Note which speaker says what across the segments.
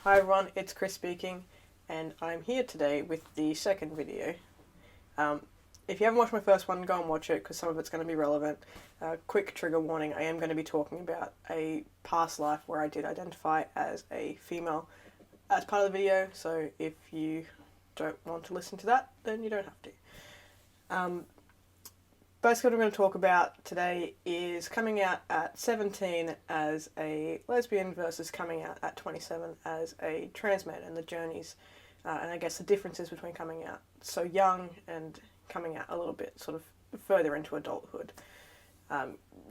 Speaker 1: Hi everyone, it's Chris speaking, and I'm here today with the second video. Um, if you haven't watched my first one, go and watch it because some of it's going to be relevant. Quick trigger warning, I am going to be talking about a past life where I did identify as a female as part of the video, so if you don't want to listen to that, then you don't have to. Basically what I'm going to talk about today is coming out at 17 as a lesbian versus coming out at 27 as a trans man, and the journeys and I guess the differences between coming out so young and coming out a little bit sort of further into adulthood.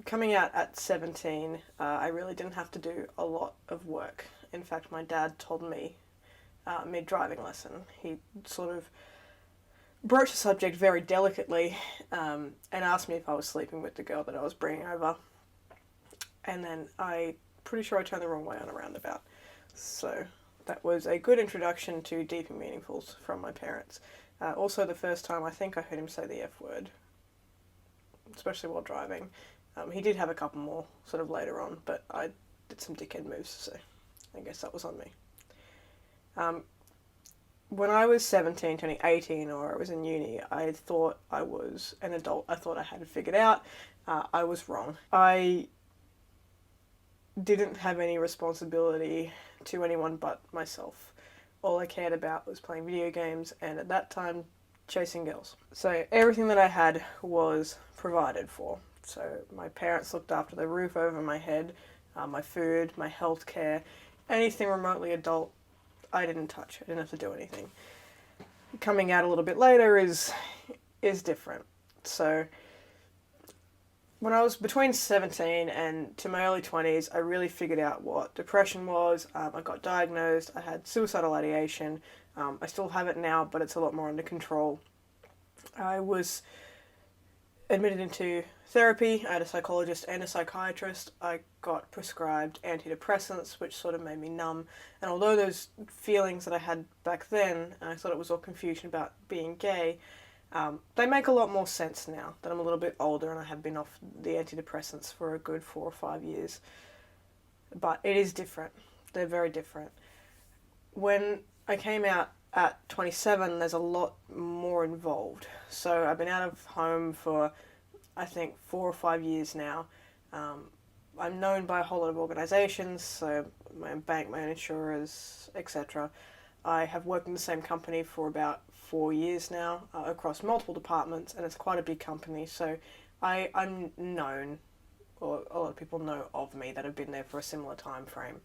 Speaker 1: Coming out at 17, I really didn't have to do a lot of work. In fact, my dad told me mid-driving lesson, he sort of broached the subject very delicately and asked me if I was sleeping with the girl that I was bringing over. And then pretty sure I turned the wrong way on a roundabout. So that was a good introduction to deep and meaningfuls from my parents. Also the first time I think I heard him say the F word, especially while driving. He did have a couple more sort of later on, but I did some dickhead moves, so I guess that was on me. When I was 17, turning 18, or I was in uni, I thought I was an adult. I thought I had it figured out. I was wrong. I didn't have any responsibility to anyone but myself. All I cared about was playing video games, and at that time, chasing girls. So everything that I had was provided for. So my parents looked after the roof over my head, my food, my health care, anything remotely adult, I didn't touch. I didn't have to do anything. Coming out a little bit later is different. So when I was between 17 and to my early 20s, I really figured out what depression was. I got diagnosed. I had suicidal ideation. I still have it now, but it's a lot more under control. I was admitted into therapy. I had a psychologist and a psychiatrist. I got prescribed antidepressants, which sort of made me numb. And although those feelings that I had back then, I thought it was all confusion about being gay, they make a lot more sense now that I'm a little bit older and I have been off the antidepressants for a good 4 or 5 years. But it is different. They're very different. When I came out at 27, there's a lot more involved. So I've been out of home for, I think, 4 or 5 years now. I'm known by a whole lot of organisations, so my own bank, my own insurers, etc. I have worked in the same company for about 4 years now, across multiple departments, and it's quite a big company, so I'm known, or a lot of people know of me that have been there for a similar time frame.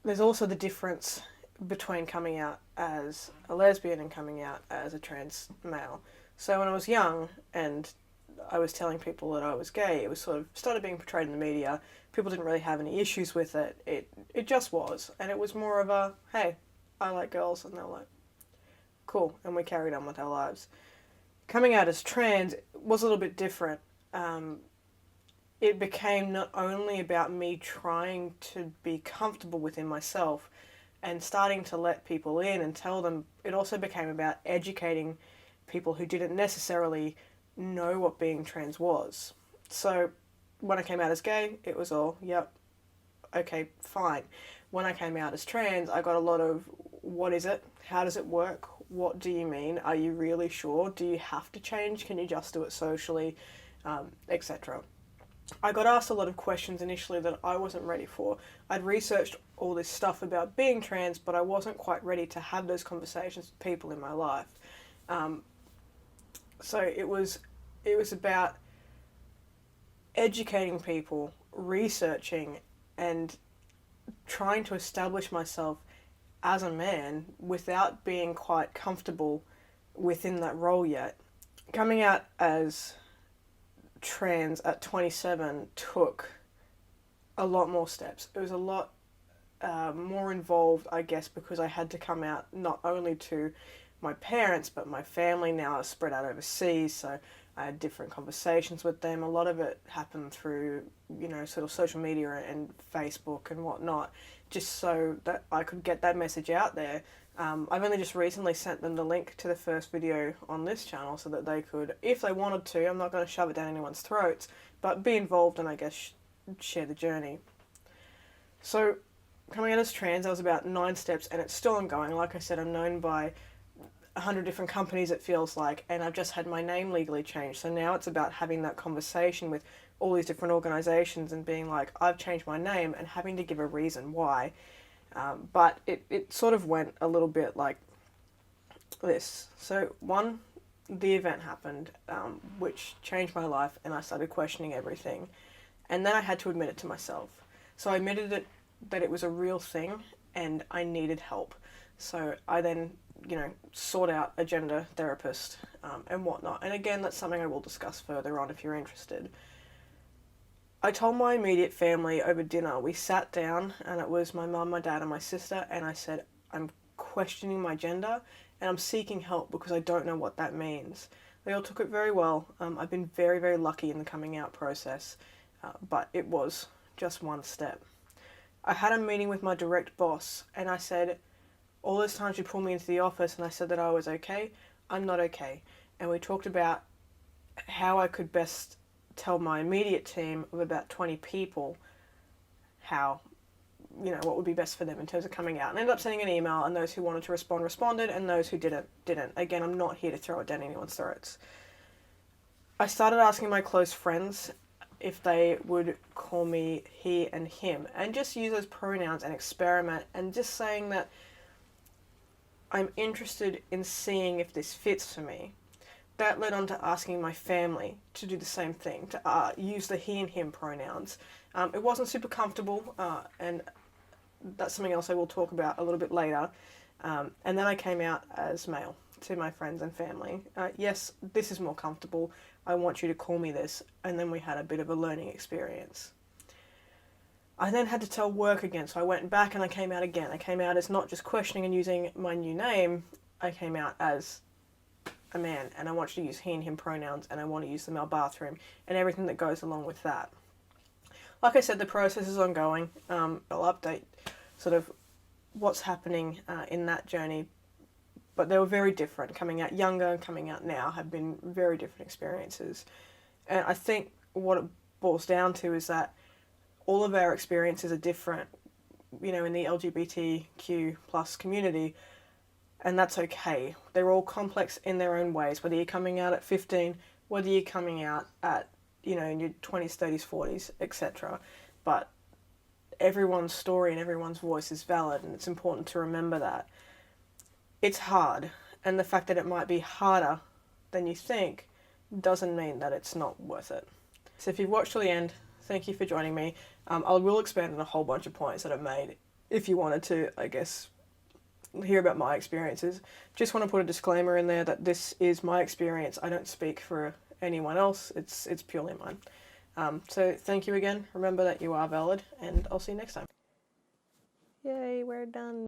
Speaker 1: There's also the difference between coming out as a lesbian and coming out as a trans male. So when I was young and I was telling people that I was gay, it was sort of started being portrayed in the media. People didn't really have any issues with it. It just was. And it was more of a, hey, I like girls. And they're like, cool. And we carried on with our lives. Coming out as trans was a little bit different. It became not only about me trying to be comfortable within myself and starting to let people in and tell them, it also became about educating people who didn't necessarily know what being trans was. So when I came out as gay, it was all, yep, okay, fine. When I came out as trans, I got a lot of, what is it? How does it work? What do you mean? Are you really sure? Do you have to change? Can you just do it socially? Etc. I got asked a lot of questions initially that I wasn't ready for. I'd researched all this stuff about being trans, but I wasn't quite ready to have those conversations with people in my life. So it was about educating people, researching, and trying to establish myself as a man without being quite comfortable within that role yet. Coming out as trans at 27 took a lot more steps. It was a lot more involved, I guess, because I had to come out not only to my parents, but my family now is spread out overseas, so I had different conversations with them. A lot of it happened through, sort of social media and Facebook and whatnot, just so that I could get that message out there. I've only just recently sent them the link to the first video on this channel so that they could, if they wanted to, I'm not going to shove it down anyone's throats, but be involved and I guess share the journey. So coming out as trans, I was about 9 steps, and it's still ongoing. Like I said, I'm known by 100 different companies, it feels like, and I've just had my name legally changed. So now it's about having that conversation with all these different organisations and being like, I've changed my name, and having to give a reason why. But it sort of went a little bit like this. So, one, the event happened, which changed my life, and I started questioning everything. And then I had to admit it to myself. So I admitted that it was a real thing, and I needed help. So I then, sought out a gender therapist and whatnot. And again, that's something I will discuss further on if you're interested. I told my immediate family over dinner. We sat down, and it was my mum, my dad, and my sister, and I said, I'm questioning my gender, and I'm seeking help because I don't know what that means. They all took it very well. I've been very, very lucky in the coming out process, but it was just one step. I had a meeting with my direct boss, and I said, all those times you pulled me into the office and I said that I was okay, I'm not okay. And we talked about how I could best tell my immediate team of about 20 people how, what would be best for them in terms of coming out. And I ended up sending an email, and those who wanted to respond responded, and those who didn't. Again, I'm not here to throw it down anyone's throats. I started asking my close friends if they would call me he and him, and just use those pronouns and experiment, and just saying that I'm interested in seeing if this fits for me. That led on to asking my family to do the same thing, to use the he and him pronouns. It wasn't super comfortable, and that's something else I will talk about a little bit later. And then I came out as male to my friends and family. Yes, this is more comfortable. I want you to call me this. And then we had a bit of a learning experience. I then had to tell work again, so I went back and I came out again. I came out as not just questioning and using my new name, I came out as a man, and I want you to use he and him pronouns, and I want to use the male bathroom, and everything that goes along with that. Like I said, the process is ongoing. I'll update sort of what's happening in that journey, but they were very different. Coming out younger and coming out now have been very different experiences. And I think what it boils down to is that all of our experiences are different, in the LGBTQ plus community, and that's okay. They're all complex in their own ways, whether you're coming out at 15, whether you're coming out at, in your 20s, 30s, 40s, etc. But everyone's story and everyone's voice is valid, and it's important to remember that. It's hard, and the fact that it might be harder than you think doesn't mean that it's not worth it. So if you've watched till the end, thank you for joining me. I will expand on a whole bunch of points that I've made if you wanted to, I guess, hear about my experiences. Just want to put a disclaimer in there that this is my experience. I don't speak for anyone else. It's purely mine. So thank you again. Remember that you are valid, and I'll see you next time. Yay, we're done.